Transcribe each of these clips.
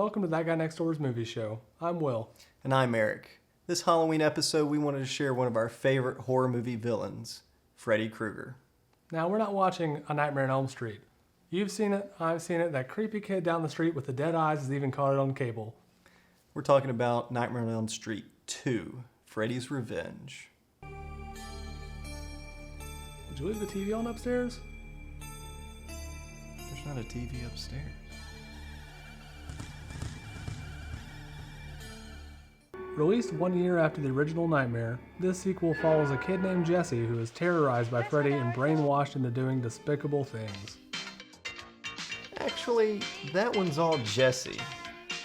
welcome to That Guy Next Door's Movie Show. I'm Will. And I'm Eric. This Halloween episode, we wanted to share one of our favorite horror movie villains, Freddy Krueger. Now, we're not watching A Nightmare on Elm Street. You've seen it, I've seen it, that creepy kid down the street with the dead eyes has even caught it on cable. We're talking about Nightmare on Elm Street 2, Freddy's Revenge. Did you leave the TV on upstairs? There's not a TV upstairs. Released 1 year after the original Nightmare, this sequel follows a kid named Jesse who is terrorized by Freddy and brainwashed into doing despicable things. Actually, that one's all Jesse.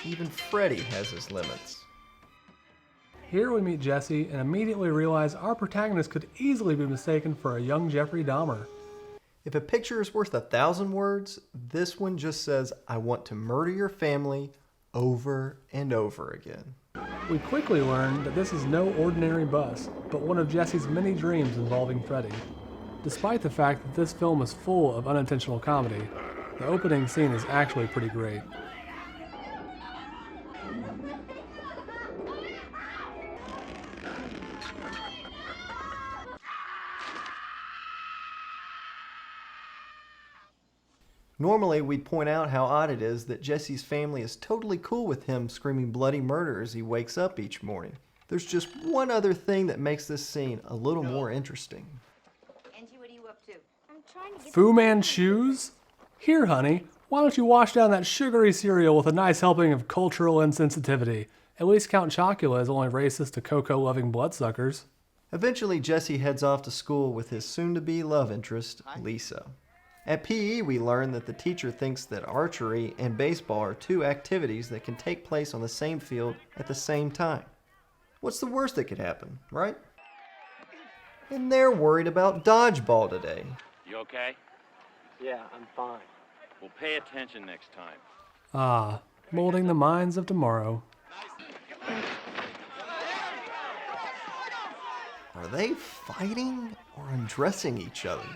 Even Freddy has his limits. Here we meet Jesse and immediately realize our protagonist could easily be mistaken for a young Jeffrey Dahmer. If a picture is worth 1,000 words, this one just says, I want to murder your family over and over again. We quickly learn that this is no ordinary bus, but one of Jesse's many dreams involving Freddy. Despite the fact that this film is full of unintentional comedy, the opening scene is actually pretty great. Normally, we'd point out how odd it is that Jesse's family is totally cool with him screaming bloody murder as he wakes up each morning. There's just one other thing that makes this scene a little more interesting. Angie, what are you up to? I'm trying to get Fu Manchus? Here, honey, why don't you wash down that sugary cereal with a nice helping of cultural insensitivity? At least Count Chocula is only racist to cocoa-loving bloodsuckers. Eventually, Jesse heads off to school with his soon-to-be love interest, Lisa. At PE, we learn that the teacher thinks that archery and baseball are two activities that can take place on the same field at the same time. What's the worst that could happen, right? And they're worried about dodgeball today. You okay? Yeah, I'm fine. Well, pay attention next time. Ah, molding the minds of tomorrow. Are they fighting or undressing each other?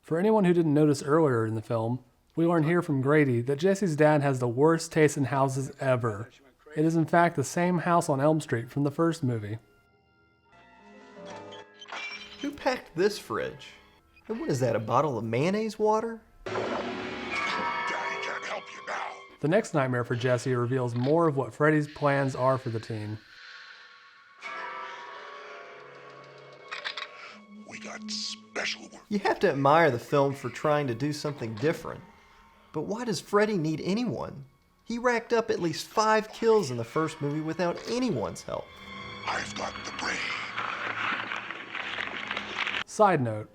For anyone who didn't notice earlier in the film, we learn here from Grady that Jesse's dad has the worst taste in houses ever. It is in fact the same house on Elm Street from the first movie. Who packed this fridge? And what is that, a bottle of mayonnaise water? Daddy can't help you now. The next nightmare for Jesse reveals more of what Freddy's plans are for the teen. We got special work. You have to admire the film for trying to do something different. But why does Freddy need anyone? He racked up at least 5 kills in the first movie without anyone's help. I've got the brain. Side note,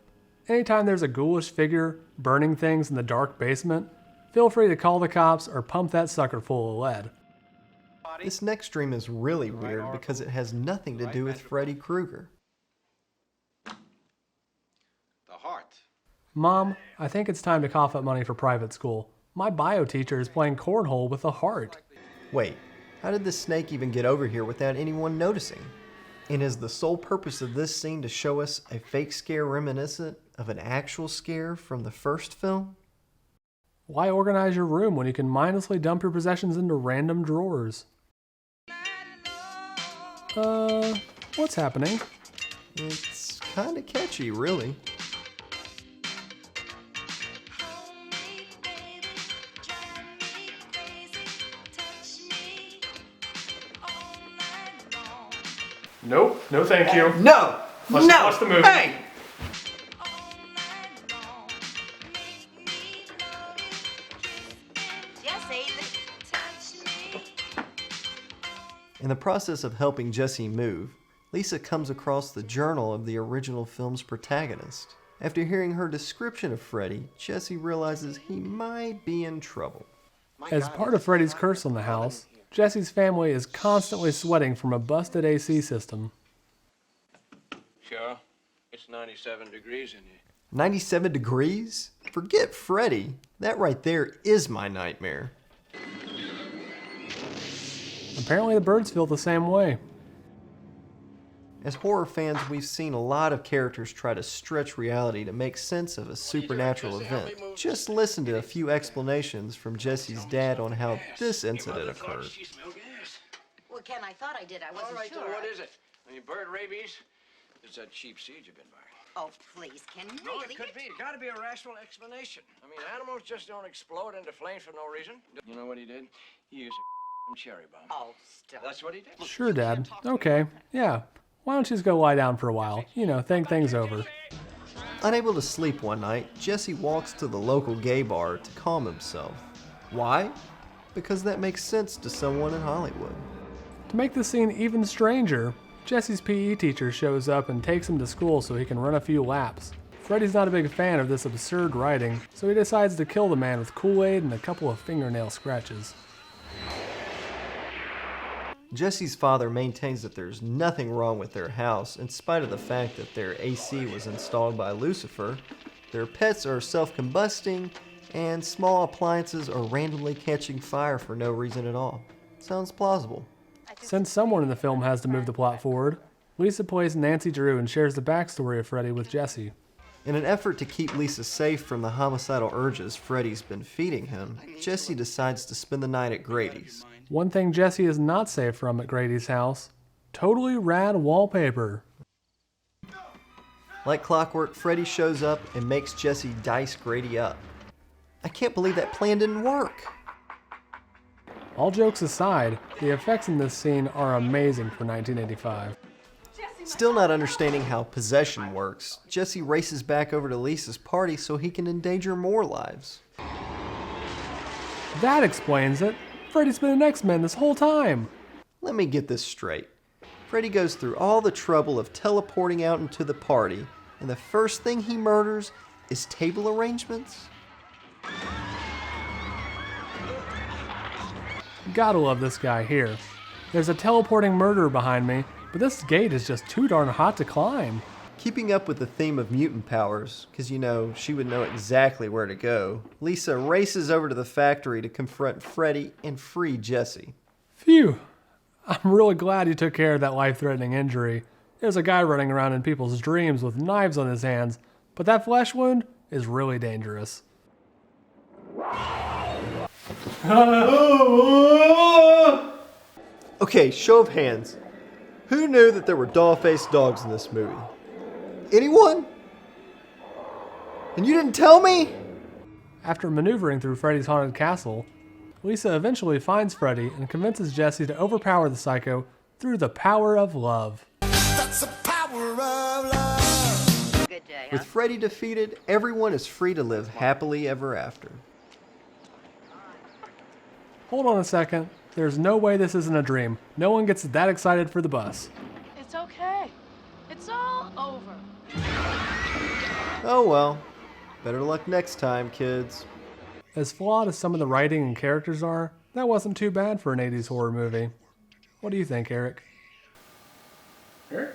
anytime there's a ghoulish figure burning things in the dark basement, feel free to call the cops or pump that sucker full of lead. This next dream is really weird because it has nothing to do with Freddy Krueger. Mom, I think it's time to cough up money for private school. My bio teacher is playing cornhole with a heart. Wait, how did this snake even get over here without anyone noticing? And is the sole purpose of this scene to show us a fake scare reminiscent of an actual scare from the first film? Why organize your room when you can mindlessly dump your possessions into random drawers? What's happening? It's kinda catchy, really. Nope, no thank you. No! Let's no! watch the movie. Hey! In the process of helping Jesse move, Lisa comes across the journal of the original film's protagonist. After hearing her description of Freddy, Jesse realizes he might be in trouble. As part of Freddy's curse on the house, Jesse's family is constantly sweating from a busted AC system. Sure. It's 97 degrees in here. 97 degrees? Forget Freddy. That right there is my nightmare. Apparently the birds feel the same way. As horror fans, we've seen a lot of characters try to stretch reality to make sense of a supernatural event. Just listen to a few explanations from Jesse's dad on how this incident occurred. Well, Ken, I thought I did. I wasn't All right, sure. then what is it? I mean, bird rabies? It's that cheap seed you've been buying. Oh, please, Ken, really? No, it could be. There's got to be a rational explanation. I mean, animals just don't explode into flames for no reason. You know what he did? He used a cherry bomb. Oh, stop. That's what he did. Sure, Dad. Okay. Yeah. Why don't you just go lie down for a while? You know, think things over. Unable to sleep one night, Jesse walks to the local gay bar to calm himself. Why? Because that makes sense to someone in Hollywood. To make the scene even stranger, Jesse's PE teacher shows up and takes him to school so he can run a few laps. Freddy's not a big fan of this absurd writing, so he decides to kill the man with Kool-Aid and a couple of fingernail scratches. Jesse's father maintains that there's nothing wrong with their house in spite of the fact that their AC was installed by Lucifer, their pets are self-combusting, and small appliances are randomly catching fire for no reason at all. Sounds plausible. Since someone in the film has to move the plot forward, Lisa plays Nancy Drew and shares the backstory of Freddy with Jesse. In an effort to keep Lisa safe from the homicidal urges Freddy's been feeding him, Jesse decides to spend the night at Grady's. One thing Jesse is not safe from at Grady's house: totally rad wallpaper. Like clockwork, Freddy shows up and makes Jesse dice Grady up. I can't believe that plan didn't work. All jokes aside, the effects in this scene are amazing for 1985. Still not understanding how possession works, Jesse races back over to Lisa's party so he can endanger more lives. That explains it. Freddy's been an X-Men this whole time. Let me get this straight. Freddy goes through all the trouble of teleporting out into the party, and the first thing he murders is table arrangements? Gotta love this guy here. There's a teleporting murderer behind me, but this gate is just too darn hot to climb. Keeping up with the theme of mutant powers, because you know, she would know exactly where to go, Lisa races over to the factory to confront Freddy and free Jesse. Phew. I'm really glad you took care of that life-threatening injury. There's a guy running around in people's dreams with knives on his hands, but that flesh wound is really dangerous. Okay, show of hands. Who knew that there were doll-faced dogs in this movie? Anyone? And you didn't tell me? After maneuvering through Freddy's haunted castle, Lisa eventually finds Freddy and convinces Jesse to overpower the psycho through the power of love. Good day, huh? With Freddy defeated, everyone is free to live happily ever after. Hold on a second. There's no way this isn't a dream. No one gets that excited for the bus. It's okay. It's all over. Oh well. Better luck next time, kids. As flawed as some of the writing and characters are, that wasn't too bad for an 80s horror movie. What do you think, Eric? Eric?